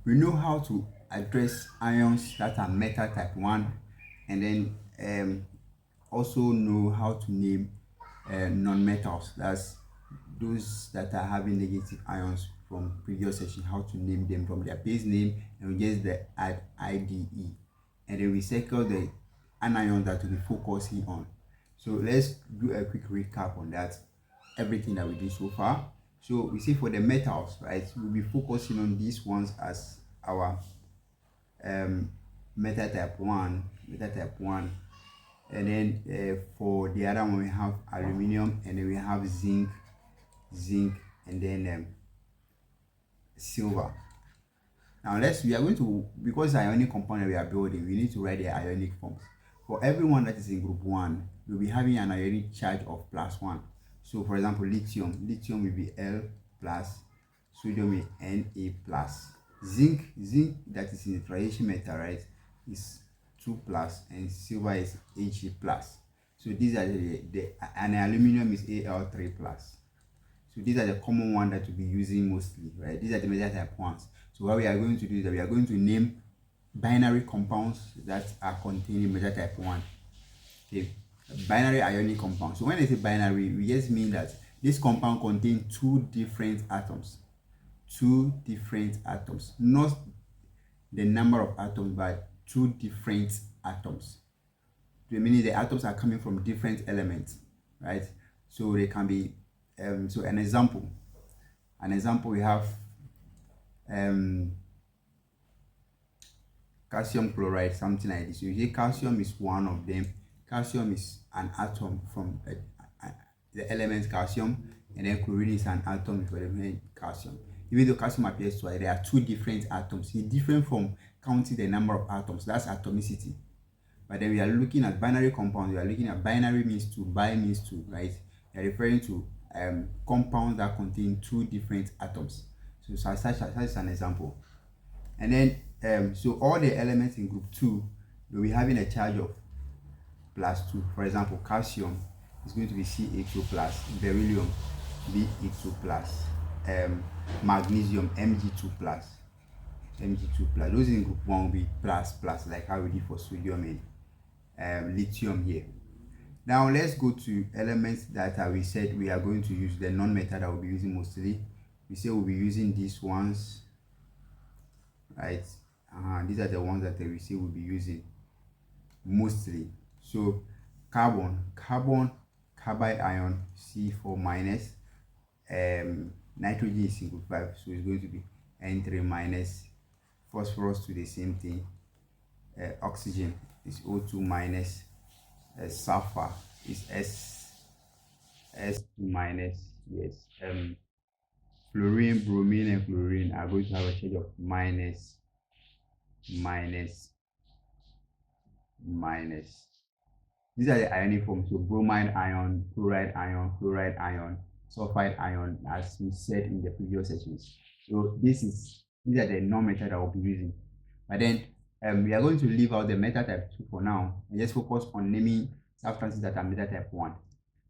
we know how to address ions that are metal type 1, and then also know how to name non-metals. That's those that are having negative ions from previous session, how to name them from their base name, and we just add IDE, and then we circle the anions that we'll be focusing on. So let's do a quick recap on that, everything that we did so far. So we see for the metals, right, we'll be focusing on these ones as our metal type 1, and then for the other one we have aluminum, and then we have zinc, and then silver. Now we are going to, because ionic compound that we are building, we need to write the ionic forms. For everyone that is in group 1, we'll be having an ionic charge of +1. So for example, lithium will be L plus, sodium is Na plus, zinc that is in the transition metal, right, is 2 plus, and silver is Ag plus. So these are and aluminum is Al3 plus. So these are the common ones that we'll be using mostly, right? These are the metal type 1s. So what we are going to do is that we are going to name binary compounds that are containing metal type 1. Okay, binary ionic compound. So when I say binary, we just mean that this compound contains two different atoms, not the number of atoms, but two different atoms. Meaning the atoms are coming from different elements, right? So they can be so an example we have calcium chloride, something like this. So here calcium is one of them. Calcium is an atom from the element calcium, and then chlorine is an atom for the element calcium. Even though calcium appears twice, there are two different atoms. It's different from counting the number of atoms. That's atomicity. But then we are looking at binary compounds. We are looking at binary means two, bi means two, right? We are referring to compounds that contain two different atoms. So such as an example. And then so all the elements in group 2 will be having a charge of +2. For example, calcium is going to be Ca2 plus, beryllium Be2 plus, magnesium Mg2 plus. Those in group 1 will be plus, like how we did for sodium and lithium here. Now let's go to elements that we said we are going to use, the non-metal that we'll be using mostly. We say we'll be using these ones, right? These are the ones that we say we'll be using mostly. So carbon, carbide ion C4 minus, nitrogen is in group 5, so it's going to be N3 minus, phosphorus to the same thing, oxygen is O2 minus, sulfur is S2 minus, yes. Fluorine, bromine, and chlorine are going to have a charge of minus. These are the ionic forms. So bromine ion, chloride ion, sulfide ion, as we said in the previous sessions. So these are the non-metal that we'll be using. But then we are going to leave out the metal type 2 for now and just focus on naming substances that are metal type 1.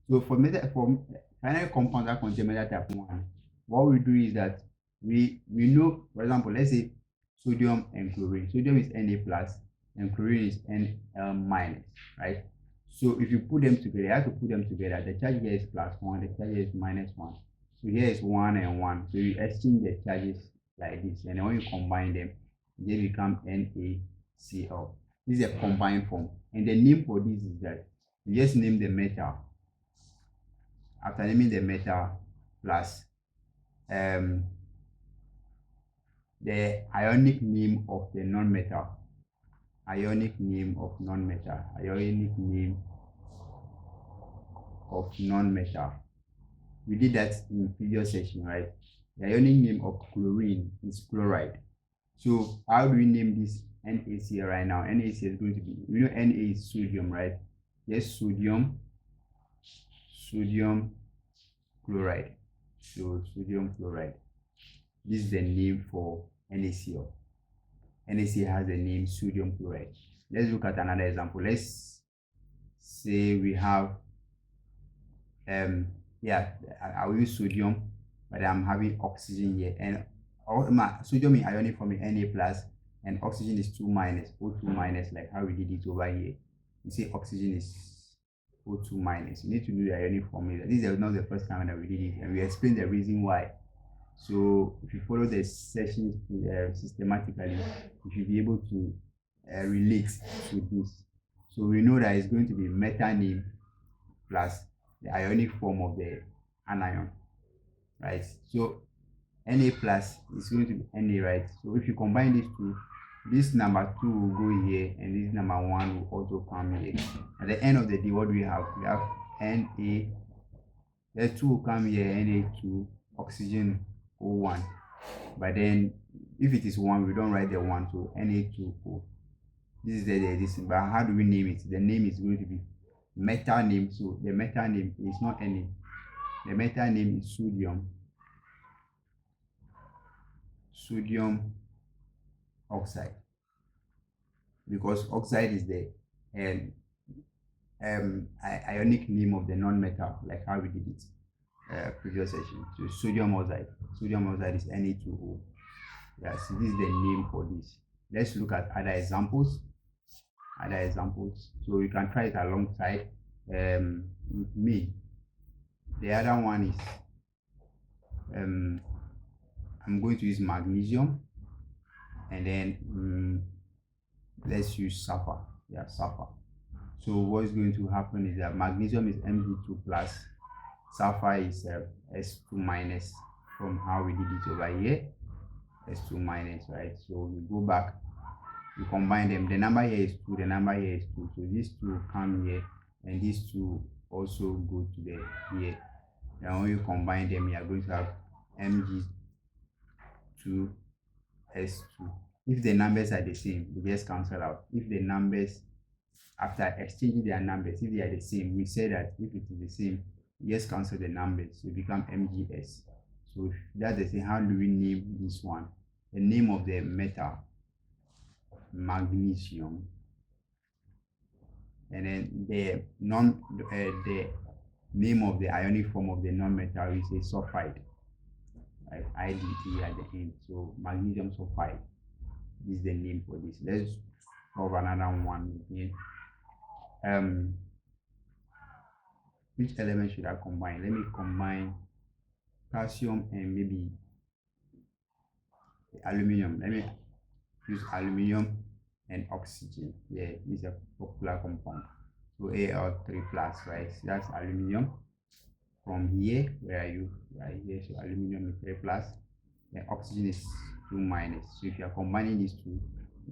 So for binary compounds that contain metal type 1, what we do is that we know, for example, let's say sodium and chlorine. Sodium is Na plus and chlorine is Nl minus, right? So if you put them together, you have to put them together. The charge here is +1, the charge here is -1. So here is 1 and 1. So you exchange the charges like this, and then when you combine them, they become NaCl. This is a combined form, and the name for this is that you just name the metal. After naming the metal plus the ionic name of the non-metal, we did that in previous session, right? The ionic name of chlorine is chloride. So how do we name this NaCl right now? NaCl is going to be, we know Na is sodium, right? Yes, sodium chloride. So sodium chloride. This is the name for NaCl. NaCl has the name sodium chloride. Let's look at another example. Let's say we have I will use sodium, but I'm having oxygen here, and sodium in ionic form is Na plus, and oxygen is 2 minus, O2 minus, like how we did it over here. You see oxygen is O2 minus. You need to do the ionic formula. This is not the first time that we did it, and we explained the reason why. So if you follow the sessions systematically, you should be able to relate to this. So we know that it's going to be metaname plus the ionic form of the anion, right? So Na plus is going to be Na, right? So if you combine these two, this number 2 will go here, and this number 1 will also come here. At the end of the day, what do we have? We have Na, the 2 will come here, Na2, oxygen O1. But then if it is 1, we don't write the 1, so Na2O. This is this, but how do we name it? The name is going to be metal name. So the metal name is not Na. The metal name is sodium oxide, because oxide is the ionic name of the non-metal, like how we did it previous session. So sodium oxide is Na2O. Yes, this is the name for this. Let's look at other examples. So you can try it alongside with me. The other one is I'm going to use magnesium, and then let's use sulfur. Yeah, sulfur. So what is going to happen is that magnesium is Mg2 plus, sulfur is S2 minus, from how we did it over here, S2 minus, right? So we go back, we combine them. The number here is 2, the number here is 2. So these two come here, and these two also go to the here. And when you combine them, you are going to have Mg2 S2. If the numbers are the same, we just cancel out. If the numbers, after exchanging their numbers, if they are the same, we say that if it is the same, we just cancel the numbers, so it becomes Mgs. So if that's the same, how do we name this one? The name of the metal, magnesium, and then the name of the ionic form of the non-metal is a sulfide, like IDE at the end. So magnesium sulfide is the name for this. Let's solve another one again. Which element should I combine? Let me combine calcium and maybe aluminum. Let me use aluminum and oxygen. Yeah, this is a popular compound. So Al3 plus, right? So that's aluminum. From here, where are you? Right here. So aluminum is 3 plus, and oxygen is 2 minus. So if you are combining these two,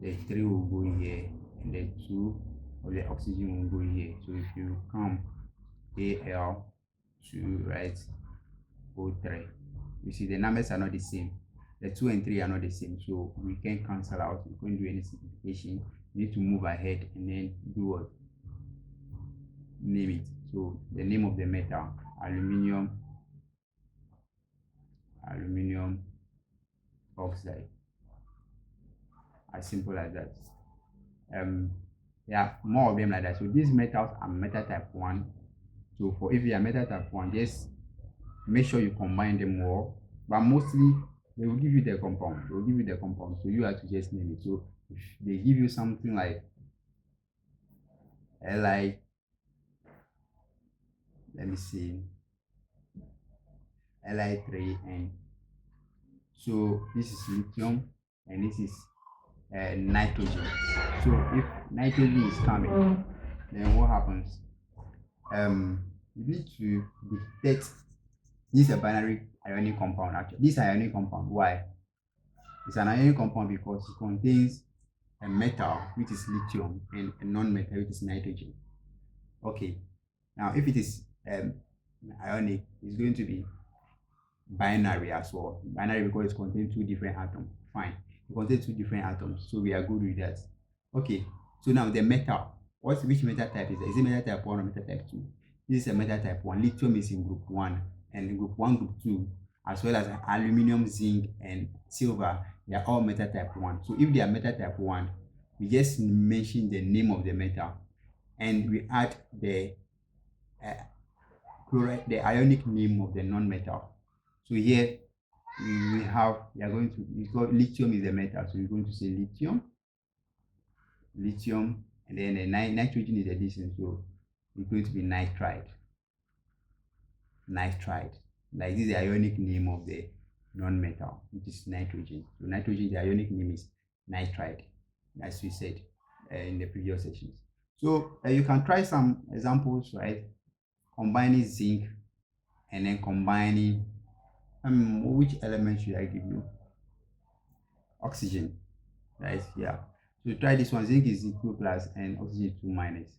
the 3 will go here, and the 2 of the oxygen will go here. So if you come Al2, right, O3, you see the numbers are not the same. The 2 and 3 are not the same, so we can cancel out. We can't do any simplification. You need to move ahead and then do what? Name it. So the name of the metal, aluminum oxide. As simple as that. Yeah, more of them like that. So these metals are metal type 1. So for if you are metal type 1, just make sure you combine them well. But mostly they will give you the compound. So you have to just name it. So if they give you something like Li, let me see, Li3, and so this is lithium, and this is nitrogen. So if nitrogen is coming, then what happens? You need to detect this is a binary ionic compound. Actually, this ionic compound, why? It's an ionic compound because it contains a metal, which is lithium, and a non-metal, which is nitrogen. Okay, now if it is ionic, it's going to be binary as well. Binary because it contains 2 different atoms. Fine, it contains 2 different atoms, so we are good with that. Okay, so now the metal, which metal type is it? Is it metal type 1 or metal type 2? This is a metal type 1. Lithium is in group 1, and in group 1, group 2, as well as aluminum, zinc, and silver, they are all metal type 1. So if they are metal type 1, we just mention the name of the metal, and we add the the ionic name of the non-metal. So here we are going to, it's called lithium is the metal, so we're going to say lithium, and then the nitrogen is the addition, so it's going to be nitride. Like this is the ionic name of the non-metal, which is nitrogen. So nitrogen, the ionic name is nitride, as we said in the previous sessions. So you can try some examples, right? Combining zinc and then combining, which element should I give you? Oxygen, right? Yeah. So try this one. Zinc is 2 plus and oxygen 2 minus,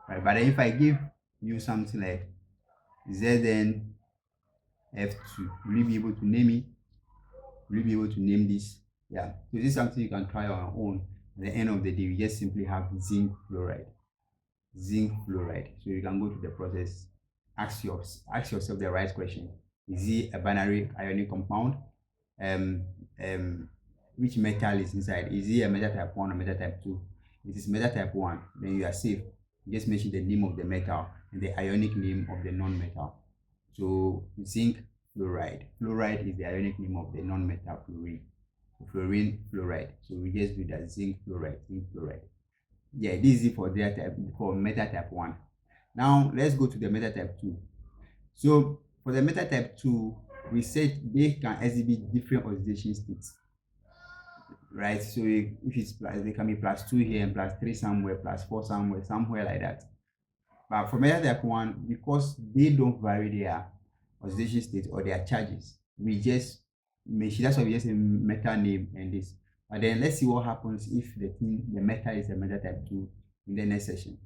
right? But then if I give you something like ZnF2, will you be able to name it? Will you be able to name this? Yeah. So this is something you can try on your own. At the end of the day, you just simply have zinc fluoride. Zinc fluoride. So you can go to the process, ask yourself the right question. Is it a binary ionic compound? Which metal is inside? Is it a metal type 1 or metal type 2? If it is metal type 1, then you are safe. You just mention the name of the metal and the ionic name of the non-metal. So zinc fluoride. Fluoride is the ionic name of the non-metal fluorine. Fluorine fluoride. So we just do that, zinc fluoride. Yeah, this is for their type, for metal type 1. Now let's go to the metal type 2. So for the metal type 2, we said they can exhibit different oxidation states, right? So if it's plus, they can be +2 here and +3 somewhere, +4 somewhere like that. But for metal type 1, because they don't vary their oxidation state or their charges, we just mention, that's why we just say metal name and this. But then let's see what happens if the metal is a metal type 2 in the next session.